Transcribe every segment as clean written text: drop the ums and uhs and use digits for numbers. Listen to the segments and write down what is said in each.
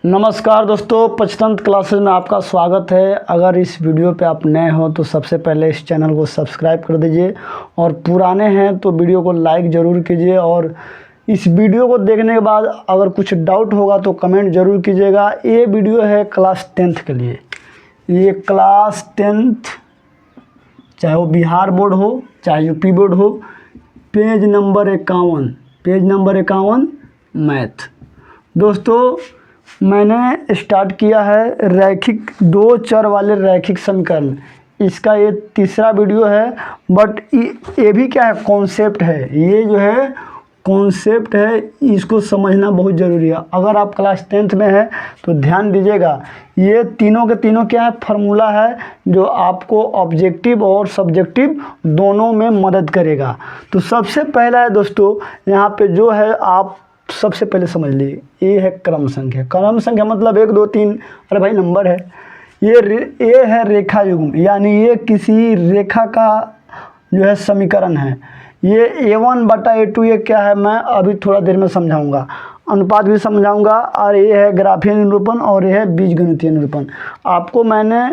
नमस्कार दोस्तों, पंचतंत्र क्लासेस में आपका स्वागत है। अगर इस वीडियो पे आप नए हो तो सबसे पहले इस चैनल को सब्सक्राइब कर दीजिए और पुराने हैं तो वीडियो को लाइक ज़रूर कीजिए। और इस वीडियो को देखने के बाद अगर कुछ डाउट होगा तो कमेंट ज़रूर कीजिएगा। ये वीडियो है क्लास 10th के लिए। ये क्लास 10th चाहे वो बिहार बोर्ड हो चाहे यूपी बोर्ड हो, पेज नंबर 51 मैथ। दोस्तों, मैंने स्टार्ट किया है रैखिक दो चर वाले रैखिक समीकरण। इसका ये तीसरा वीडियो है, बट ये भी क्या है, कॉन्सेप्ट है। ये जो है कॉन्सेप्ट है, इसको समझना बहुत ज़रूरी है। अगर आप क्लास 10th में है तो ध्यान दीजिएगा। ये तीनों के तीनों क्या है, फार्मूला है जो आपको ऑब्जेक्टिव और सब्जेक्टिव दोनों में मदद करेगा। तो सबसे पहला है दोस्तों, यहाँ पे जो है आप सबसे पहले समझ लीजिए, ये है क्रम संख्या। क्रम संख्या मतलब 1 2 3, अरे भाई नंबर है। ये है रेखा युग्म, यानी ये किसी रेखा का जो है समीकरण है। ये A1/A2 ये क्या है, मैं अभी थोड़ा देर में समझाऊंगा, अनुपात भी समझाऊंगा। और ये है ग्राफीय निरूपण और ये है बीजगणितीय निरूपण। आपको मैंने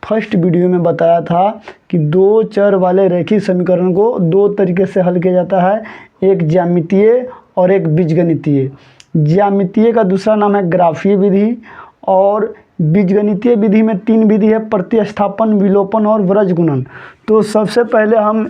फर्स्ट वीडियो में बताया था कि दो चर वाले रैखिक समीकरण को दो तरीके से हल किया जाता है, एक ज्यामितीय और एक बीजगणितीय। ज्यामितीय का दूसरा नाम है ग्राफीय विधि, और बीजगणितीय विधि में 3 विधि है, प्रतिस्थापन, विलोपन और व्रज गुणन। तो सबसे पहले हम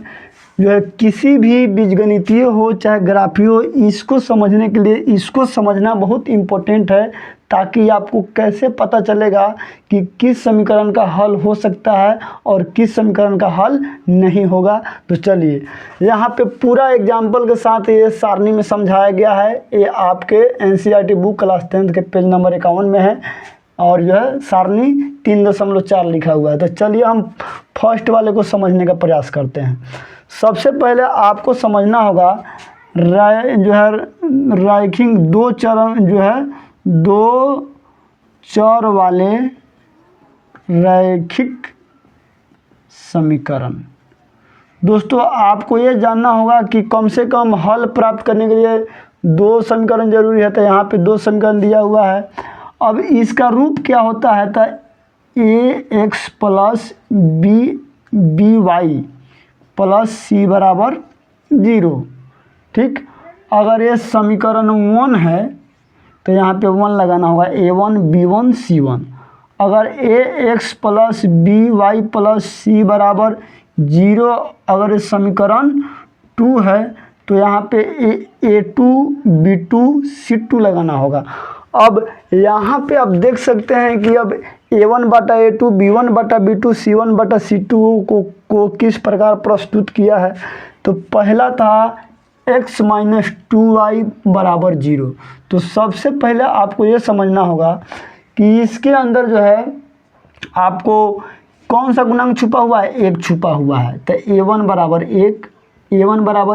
जो है किसी भी बीजगणितीय हो चाहे ग्राफीय हो, इसको समझने के लिए इसको समझना बहुत इम्पोर्टेंट है, ताकि आपको कैसे पता चलेगा कि किस समीकरण का हल हो सकता है और किस समीकरण का हल नहीं होगा। तो चलिए, यहाँ पे पूरा एग्जाम्पल के साथ ये सारणी में समझाया गया है। ये आपके NCERT बुक क्लास 10th के पेज नंबर 51 में है, और जो है सारणी 3.4 लिखा हुआ है। तो चलिए हम फर्स्ट वाले को समझने का प्रयास करते हैं। सबसे पहले आपको समझना होगा जो है रैखिक दो चर वाले रैखिक समीकरण। दोस्तों, आपको ये जानना होगा कि कम से कम हल प्राप्त करने के लिए 2 समीकरण जरूरी है। तो यहाँ पे 2 समीकरण दिया हुआ है। अब इसका रूप क्या होता है, तो ax plus by plus c बराबर 0। ठीक, अगर ये समीकरण 1 है तो यहाँ पे 1 लगाना होगा, a1 b1 c1। अगर ax plus by plus c बराबर 0, अगर ये समीकरण 2 है तो यहाँ पे a2 b2 c2 लगाना होगा। अब यहाँ पे आप देख सकते हैं कि अब a1/a2 b1/b2 c1/c2 को किस प्रकार प्रस्तुत किया है। तो पहला था x माइनस 2y बराबर 0। तो सबसे पहले आपको ये समझना होगा कि इसके अंदर जो है आपको कौन सा गुणांक छुपा हुआ है, 1 छुपा हुआ है। तो a1 बराबर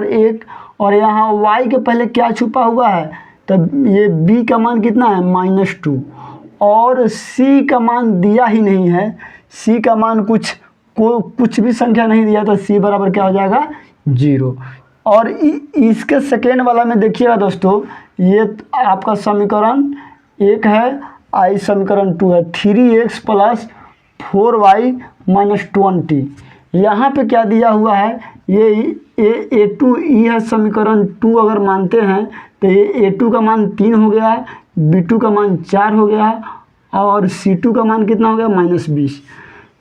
1, और यहाँ y के पहले क्या छुपा हुआ है, तो ये b का मान कितना है, -2, और c का मान दिया ही नहीं है। c का मान कुछ भी संख्या नहीं दिया, तो c बराबर क्या हो जाएगा, 0। और इसके सेकेंड वाला में देखिएगा दोस्तों, ये आपका समीकरण 1 है, आई समीकरण 2 है, 3x प्लस 4y माइनस 20। यहाँ पे क्या दिया हुआ है, ये a2 है समीकरण 2 अगर मानते हैं तो ये a2 का मान 3 हो गया है, b2 का मान 4 हो गया है, और c2 का मान कितना हो गया, -20।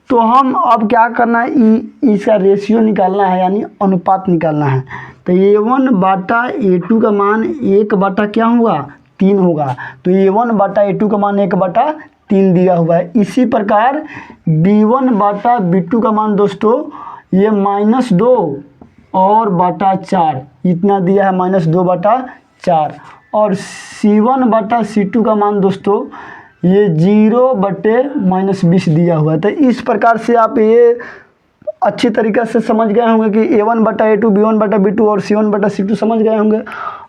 तो हम अब क्या करना है, इसका रेशियो निकालना है, यानी अनुपात निकालना है। तो a1/a2 का मान 1 क्या होगा, 3 होगा। तो a1/a2 का मान 1/3 दिया हुआ है। इसी प्रकार b1/b2 का मान दोस्तों ये -2 और /4 इतना दिया है, -2/4। और c1/c2 का मान दोस्तों ये 0/-20 दिया हुआ है। तो इस प्रकार से आप ये अच्छी तरीक़े से समझ गए होंगे कि a1/a2 b1/b2 और c1/c2 समझ गए होंगे।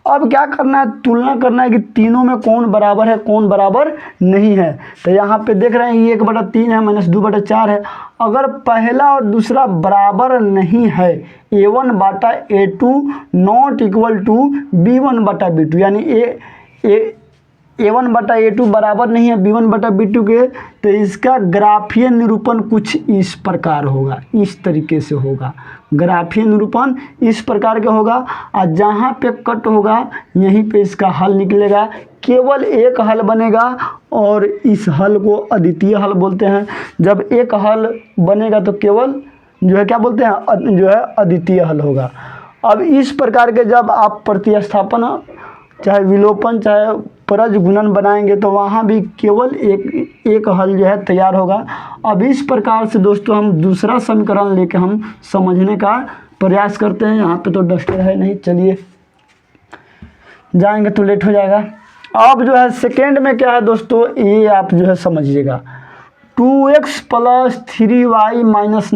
अब क्या करना है, तुलना करना है कि तीनों में कौन बराबर है कौन बराबर नहीं है। तो यहाँ पे देख रहे हैं ये 1/3 है, -2/4 है। अगर पहला और दूसरा बराबर नहीं है, a1/a2 not equal to b1/b2, यानी A1/A2 बराबर नहीं है B1/B2 के, तो इसका ग्राफीय निरूपण कुछ इस प्रकार होगा, इस तरीके से होगा। ग्राफीय निरूपण इस प्रकार के होगा, और जहाँ पे कट होगा यहीं पे इसका हल निकलेगा। केवल एक हल बनेगा और इस हल को अद्वितीय हल बोलते हैं। जब एक हल बनेगा तो केवल जो है क्या बोलते हैं, जो है अद्वितीय हल होगा। अब इस प्रकार के जब आप प्रतिस्थापन चाहे विलोपन चाहे परज गुणन बनाएंगे तो वहाँ भी केवल एक हल जो है तैयार होगा। अब इस प्रकार से दोस्तों हम दूसरा समीकरण लेके हम समझने का प्रयास करते हैं। यहाँ पे तो डस्टर है नहीं, चलिए जाएंगे तो लेट हो जाएगा। अब जो है सेकेंड में क्या है दोस्तों, ये आप जो है समझिएगा। 2x + 3y - 9 =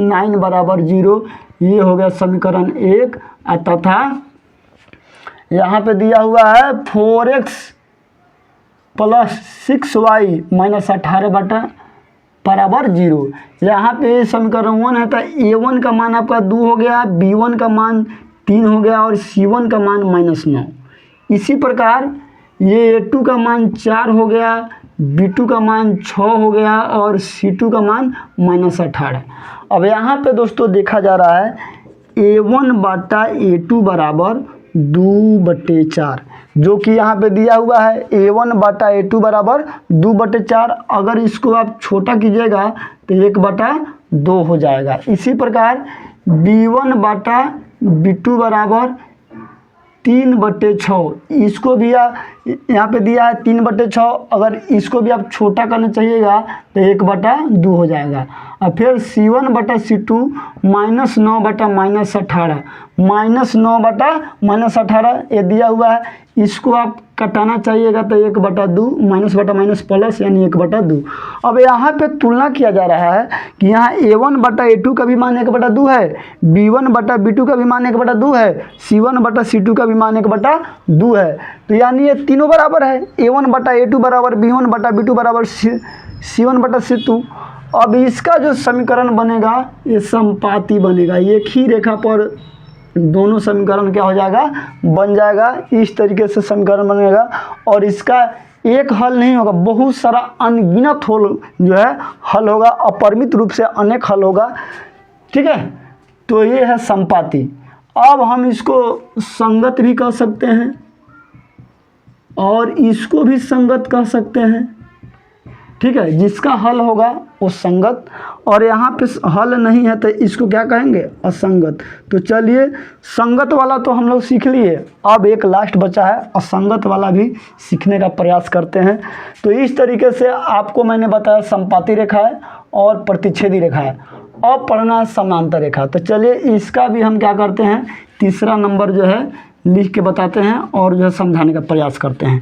0, ये हो गया समीकरण 1। तथा यहाँ पे दिया हुआ है 4x + 6y - 18 = 0। यहाँ पे समीकरण 1 है तो a1 का मान आपका 2 हो गया, b1 का मान 3 हो गया और c1 का मान -9। इसी प्रकार ये a2 का मान 4 हो गया, b2 का मान 6 हो गया और c2 का मान -18। अब यहाँ पे दोस्तों देखा जा रहा है a1/a2 = 2/4, जो कि यहाँ पे दिया हुआ है a1/a2 = 2/4। अगर इसको आप छोटा कीजिएगा तो 1/2 हो जाएगा। इसी प्रकार b1/b2 = 3/6, इसको भी यहाँ पे दिया है 3/6। अगर इसको भी आप छोटा करना चाहिएगा तो 1/2 हो जाएगा। और फिर c1/c2 -9/-18, -9/-18 ये दिया हुआ है। इसको आप कटाना चाहिएगा तो 1/2, माइनस प्लस यानी 1/2। अब यहाँ पे तुलना किया जा रहा है कि यहाँ a1/a2 का भी मान 1/2 है, b1/b2 का भी मान 1/2 है, c1/c2 का भी मान 1/2 है। तो यानी ये तीनों बराबर है, a1/a2 = b1/b2 = c1/c2। अब इसका जो समीकरण बनेगा ये संपाती बनेगा। एक ही रेखा पर दोनों समीकरण क्या हो जाएगा, बन जाएगा। इस तरीके से समीकरण बनेगा और इसका एक हल नहीं होगा, बहुत सारा अनगिनत हल जो है हल होगा, अपरिमित रूप से अनेक हल होगा। ठीक है, तो ये है संपाती। अब हम इसको संगत भी कह सकते हैं और इसको भी संगत कह सकते हैं। ठीक है, जिसका हल होगा वो संगत, और यहाँ पे हल नहीं है तो इसको क्या कहेंगे, असंगत। तो चलिए संगत वाला तो हम लोग सीख लिए, अब एक लास्ट बचा है असंगत वाला भी सीखने का प्रयास करते हैं। तो इस तरीके से आपको मैंने बताया संपाती रेखा है और प्रतिच्छेदी रेखा है। अब पढ़ना है समांतर रेखा। तो चलिए इसका भी हम क्या करते हैं, तीसरा नंबर जो है लिख के बताते हैं और जो है समझाने का प्रयास करते हैं।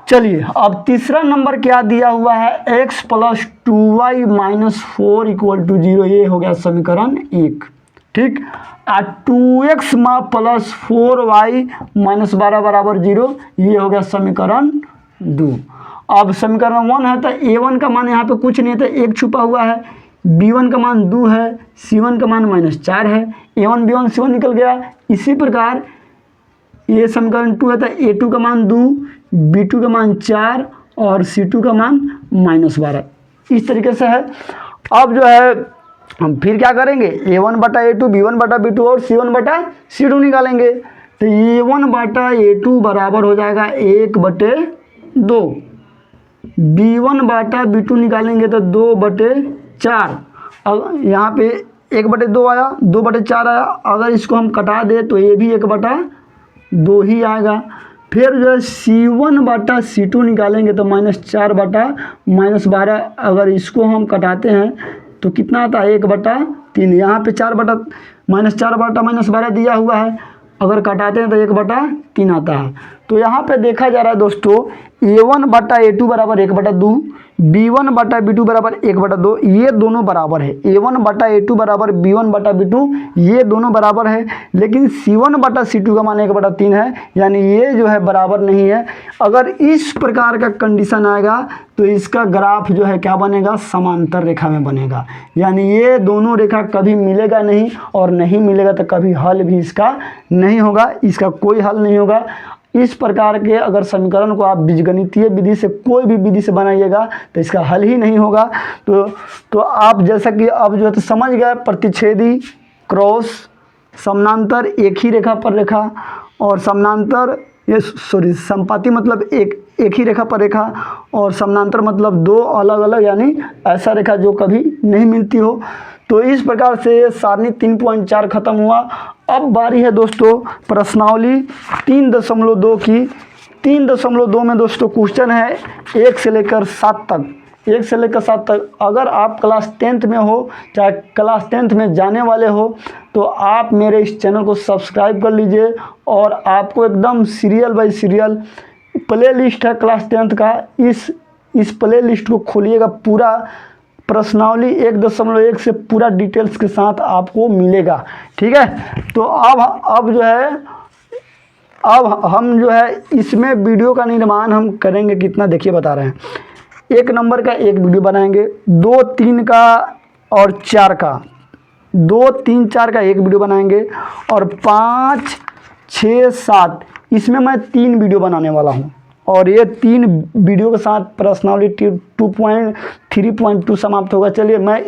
चलिए अब तीसरा नंबर क्या दिया हुआ है, x + 2y - 4 = 0, ये हो गया समीकरण 1। ठीक, 2x + 4y - 12 = 0, ये हो गया समीकरण 2। अब समीकरण 1 है तो a1 का मान यहाँ पे कुछ नहीं है तो 1 छुपा हुआ है, b1 का मान 2 है, c1 का मान -4 है, a1 b1 c1 निकल गया। इसी प्रकार ये समीकरण 2 है तो a2 का मान 2, b2 का मान 4 और c2 का मान -12, इस तरीके से है। अब जो है हम फिर क्या करेंगे, a1/a2 b1/b2 और c1/c2 निकालेंगे। तो a1/a2 बराबर हो जाएगा 1/2, b1/b2 निकालेंगे तो 2/4। अब यहाँ पे 1/2 आया, 2/4 आया। अगर इसको हम कटा दे तो ये भी 1/2 ही आएगा। फिर जो है c1/c2 निकालेंगे तो -4/-12। अगर इसको हम कटाते हैं तो कितना आता है, 1/3। यहाँ पे -4/-12 दिया हुआ है, अगर कटाते हैं तो 1/3 आता है। तो यहाँ पे देखा जा रहा है दोस्तों a1/a2 = 1/2, b1/b2 = 1/2, ये दोनों बराबर है। a1/a2 = b1/b2, ये दोनों बराबर है। लेकिन c1/c2 का मान 1/3 है, यानी ये जो है बराबर नहीं है। अगर इस प्रकार का कंडीशन आएगा तो इसका ग्राफ जो है क्या बनेगा, समांतर रेखा में बनेगा। यानी ये दोनों रेखा कभी मिलेगा नहीं, और नहीं मिलेगा तो कभी हल भी इसका नहीं होगा, इसका कोई हल नहीं होगा। इस प्रकार के अगर समीकरण को आप बीजगणितीय विधि से कोई भी विधि से बनाइएगा तो इसका हल ही नहीं होगा। तो आप जैसा कि अब जो है तो समझ गए, प्रतिच्छेदी, क्रॉस, समानांतर एक ही रेखा पर रेखा, और समानांतर ये संपाती मतलब एक ही रेखा पर रेखा, और समानांतर मतलब दो अलग अलग यानी ऐसा रेखा जो कभी नहीं मिलती हो। तो इस प्रकार से सारणी 3.4 खत्म हुआ। अब बारी है दोस्तों प्रश्नावली 3.2 की। 3.2 में दोस्तों क्वेश्चन है 1 से लेकर 7 तक। 1 से लेकर 7 तक अगर आप क्लास 10th में हो, चाहे क्लास 10th में जाने वाले हो, तो आप मेरे इस चैनल को सब्सक्राइब कर लीजिए, और आपको एकदम serial bye serial play list है क्लास 10th का, इस प्ले लिस्ट को खोलिएगा, पूरा प्रश्नावली 1.1 से पूरा डिटेल्स के साथ आपको मिलेगा। ठीक है, तो अब जो है अब हम जो है इसमें वीडियो का निर्माण हम करेंगे कितना, देखिए बता रहे हैं। 1 नंबर का एक वीडियो बनाएंगे, 2, 3 का और 4 का, 2, 3, 4 का एक वीडियो बनाएंगे, और 5, 6, 7 इसमें मैं 3 वीडियो बनाने वाला हूँ। और ये 3 वीडियो के साथ प्रश्नावली 2.3.2 समाप्त होगा। चलिए मैं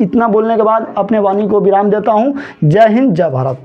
इतना बोलने के बाद अपने वाणी को विराम देता हूँ। जय हिंद, जय भारत।